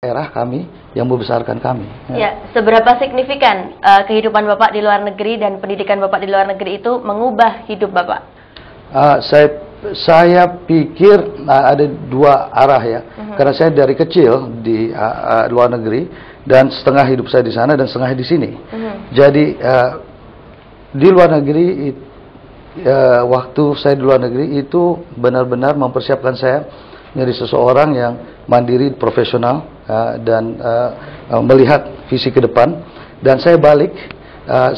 daerah kami yang membesarkan kami. Ya, seberapa signifikan kehidupan Bapak di luar negeri dan pendidikan Bapak di luar negeri itu mengubah hidup Bapak? Saya pikir ada dua arah ya. Karena saya dari kecil di luar negeri dan setengah hidup saya di sana dan setengah di sini. Jadi di luar negeri waktu saya di luar negeri itu benar-benar mempersiapkan saya menjadi seseorang yang mandiri, profesional dan melihat visi ke depan. Dan saya balik,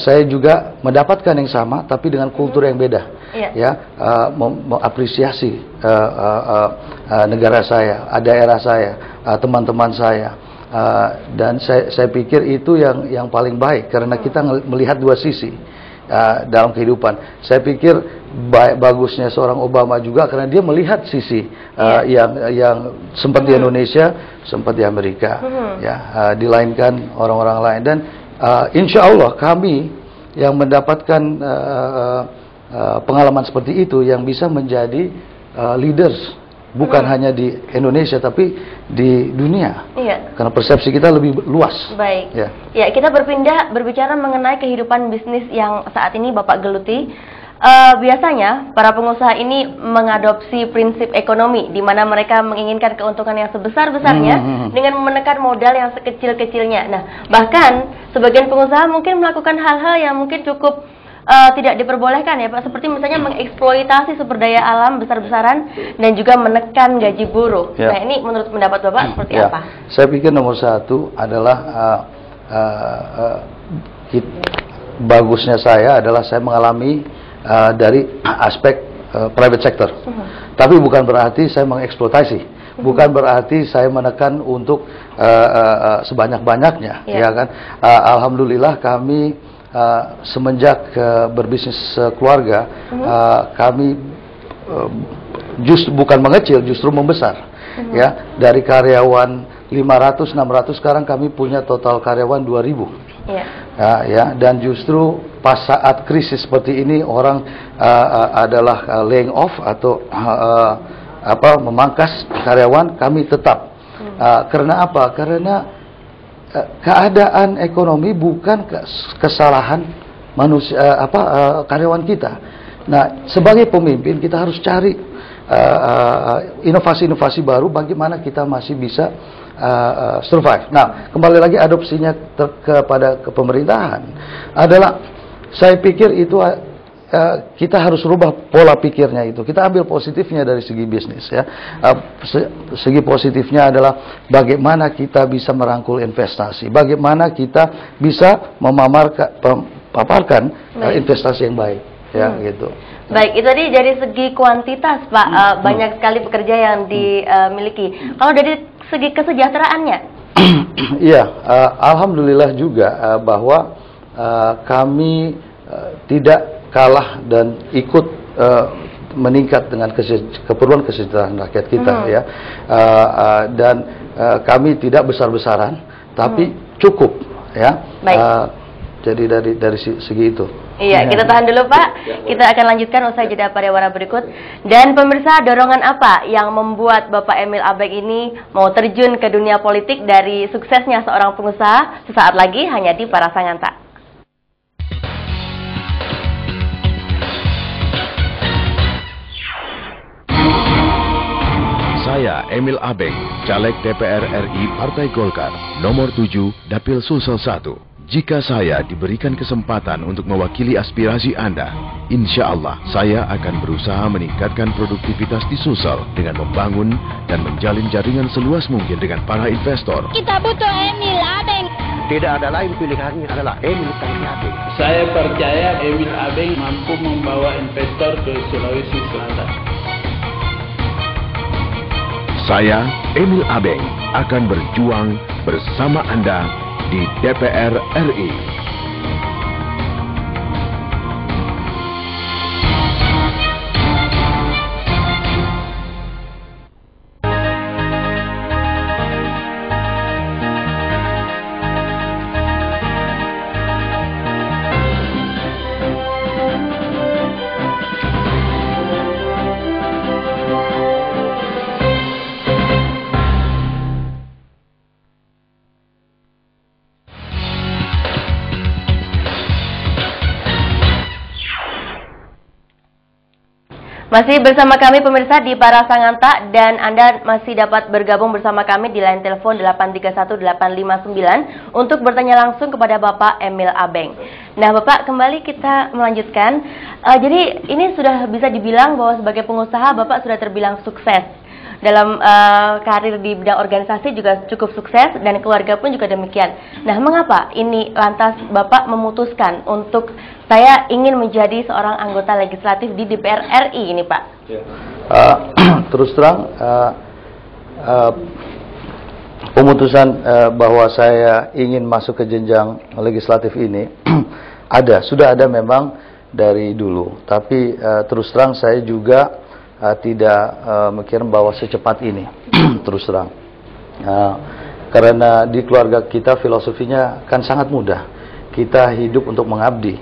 saya juga mendapatkan yang sama, tapi dengan kultur yang beda. Mengapresiasi negara saya, daerah saya, teman-teman saya. Dan saya pikir itu yang paling baik, karena kita melihat dua sisi dalam kehidupan. Saya pikir bagusnya seorang Obama juga karena dia melihat sisi yang sempat di Indonesia, sempat di Amerika, dilainkan orang-orang lain. Dan insya Allah kami yang mendapatkan pengalaman seperti itu yang bisa menjadi leaders, bukan hanya di Indonesia tapi di dunia. Karena persepsi kita lebih luas. Baik. Ya, kita berbicara mengenai kehidupan bisnis yang saat ini Bapak geluti. Biasanya para pengusaha ini mengadopsi prinsip ekonomi, di mana mereka menginginkan keuntungan yang sebesar-besarnya dengan menekan modal yang sekecil-kecilnya. Nah, bahkan sebagian pengusaha mungkin melakukan hal-hal yang mungkin cukup tidak diperbolehkan ya Pak, seperti misalnya mengeksploitasi sumber daya alam besar-besaran dan juga menekan gaji buruh. Nah, ini menurut pendapat Bapak seperti apa? Saya pikir nomor satu adalah bagusnya saya adalah saya mengalami dari aspek private sector. Tapi bukan berarti saya mengeksploitasi, bukan berarti saya menekan untuk sebanyak-banyaknya, ya kan? Alhamdulillah kami semenjak berbisnis keluarga, kami justru bukan mengecil, justru membesar. Ya, dari karyawan 500-600 sekarang kami punya total karyawan 2000. Dan justru pas saat krisis seperti ini orang adalah laying off atau memangkas karyawan, kami tetap. Karena apa? Karena keadaan ekonomi bukan kesalahan manusia karyawan kita. Nah, sebagai pemimpin kita harus cari inovasi-inovasi baru bagaimana kita masih bisa survive. Nah, kembali lagi adopsinya kepada pemerintahan adalah, saya pikir itu kita harus rubah pola pikirnya itu. Kita ambil positifnya dari segi bisnis ya. Segi positifnya adalah bagaimana kita bisa merangkul investasi, bagaimana kita bisa memaparkan investasi yang baik ya gitu. Baik, itu tadi dari segi kuantitas Pak, banyak sekali pekerja yang dimiliki. Kalau dari segi kesejahteraannya? Iya, alhamdulillah juga bahwa kami tidak kalah dan ikut meningkat dengan keperluan kesejahteraan rakyat kita ya. Dan kami tidak besar-besaran, tapi cukup ya. Jadi dari segi itu. Iya, kita tahan dulu Pak. Kita akan lanjutkan usai jeda pariwara berikut. Dan pemirsa, dorongan apa yang membuat Bapak Emil Abeng ini mau terjun ke dunia politik dari suksesnya seorang pengusaha? Sesaat lagi hanya di Parasanganta. Saya Emil Abeng, caleg DPR RI Partai Golkar, nomor 7, Dapil Sulsel 1. Jika saya diberikan kesempatan untuk mewakili aspirasi Anda, insya Allah saya akan berusaha meningkatkan produktivitas di Sulsel dengan membangun dan menjalin jaringan seluas mungkin dengan para investor. Kita butuh Emil Abeng. Tidak ada lain pilihannya adalah Emil Abeng. Saya percaya Emil Abeng mampu membawa investor ke Sulawesi Selatan. Saya, Emil Abeng, akan berjuang bersama Anda di DPR RI. Masih bersama kami pemirsa di Parasanganta, dan Anda masih dapat bergabung bersama kami di line telepon 831-859 untuk bertanya langsung kepada Bapak Emil Abeng. Nah Bapak, kembali kita melanjutkan. Jadi ini sudah bisa dibilang bahwa sebagai pengusaha Bapak sudah terbilang sukses. Dalam karir di bidang organisasi juga cukup sukses, dan keluarga pun juga demikian. Nah, mengapa ini lantas Bapak memutuskan untuk saya ingin menjadi seorang anggota legislatif di DPR RI ini, Pak? Terus terang, pemutusan bahwa saya ingin masuk ke jenjang legislatif ini sudah ada memang dari dulu. Tapi terus terang saya juga tidak mikir bahwa secepat ini. Terus terang, karena di keluarga kita filosofinya kan sangat mudah. Kita hidup untuk mengabdi,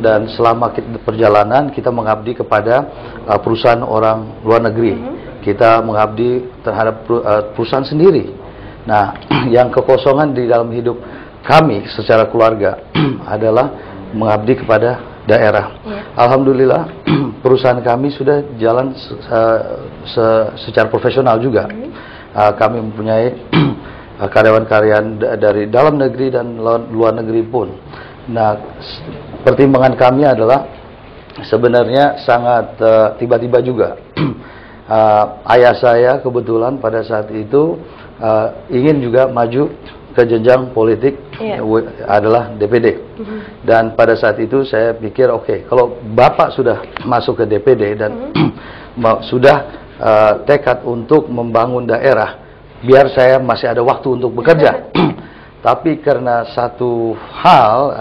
dan selama kita perjalanan kita mengabdi kepada perusahaan orang luar negeri. Kita mengabdi terhadap perusahaan sendiri. Nah, yang kekosongan di dalam hidup kami secara keluarga adalah mengabdi kepada daerah. Alhamdulillah perusahaan kami sudah jalan secara profesional juga. Kami mempunyai karyawan-karyawan dari dalam negeri dan luar negeri pun. Nah, pertimbangan kami adalah sebenarnya sangat tiba-tiba juga. Ayah saya kebetulan pada saat itu ingin juga maju ke jenjang politik, adalah DPD. Dan pada saat itu saya pikir oke, kalau Bapak sudah masuk ke DPD dan sudah tekad untuk membangun daerah, biar saya masih ada waktu untuk bekerja. Tapi karena satu hal,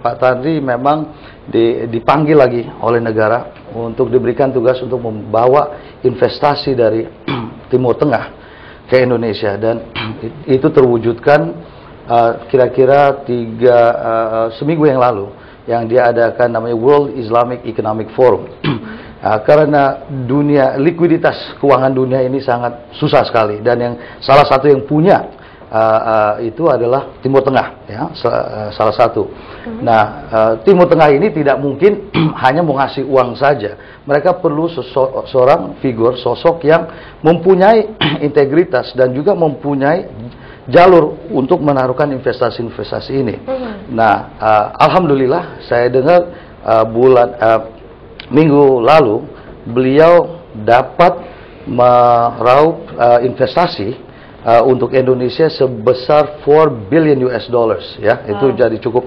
Pak Tanri memang dipanggil lagi oleh negara untuk diberikan tugas untuk membawa investasi dari Timur Tengah ke Indonesia, dan itu terwujudkan kira-kira seminggu yang lalu, yang dia adakan namanya World Islamic Economic Forum. Karena likuiditas keuangan dunia ini sangat susah sekali, dan yang salah satu yang punya itu adalah Timur Tengah, ya, salah satu. Nah, Timur Tengah ini tidak mungkin hanya mau ngasih uang saja. Mereka perlu seorang figur, sosok yang mempunyai integritas dan juga mempunyai jalur untuk menaruhkan investasi-investasi ini. Nah, alhamdulillah saya dengar minggu lalu beliau dapat meraup investasi untuk Indonesia sebesar 4 billion US dollars, ya. Itu jadi cukup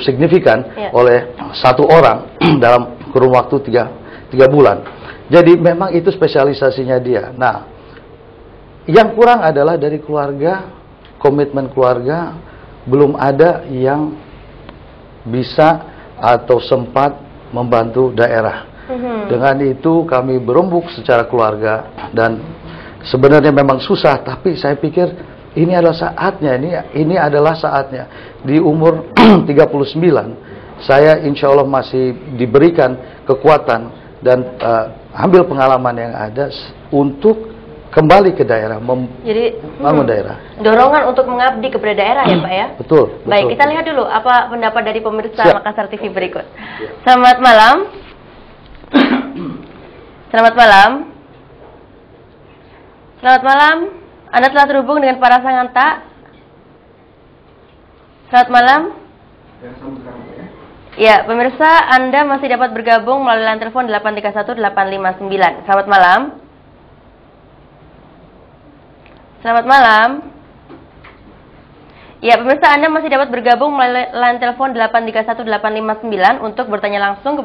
signifikan oleh satu orang dalam kurun waktu 3 bulan. Jadi memang itu spesialisasinya dia. Nah, yang kurang adalah dari keluarga, komitmen keluarga belum ada yang bisa atau sempat membantu daerah. Dengan itu kami berembuk secara keluarga, dan sebenarnya memang susah, tapi saya pikir ini adalah saatnya, ini adalah saatnya. Di umur 39, saya insya Allah masih diberikan kekuatan dan ambil pengalaman yang ada untuk kembali ke daerah, membangun daerah. Dorongan untuk mengabdi kepada daerah, ya Pak, ya? Betul. Baik, kita lihat dulu apa pendapat dari pemirsa Makassar TV berikut. Selamat malam. Selamat malam. Selamat malam. Anda telah terhubung dengan Parasanganta. Selamat malam. Ya, pemirsa, Anda masih dapat bergabung melalui line telepon 831-859. Selamat malam. Selamat malam. Ya, pemirsa, Anda masih dapat bergabung melalui line telepon 831-859 untuk bertanya langsung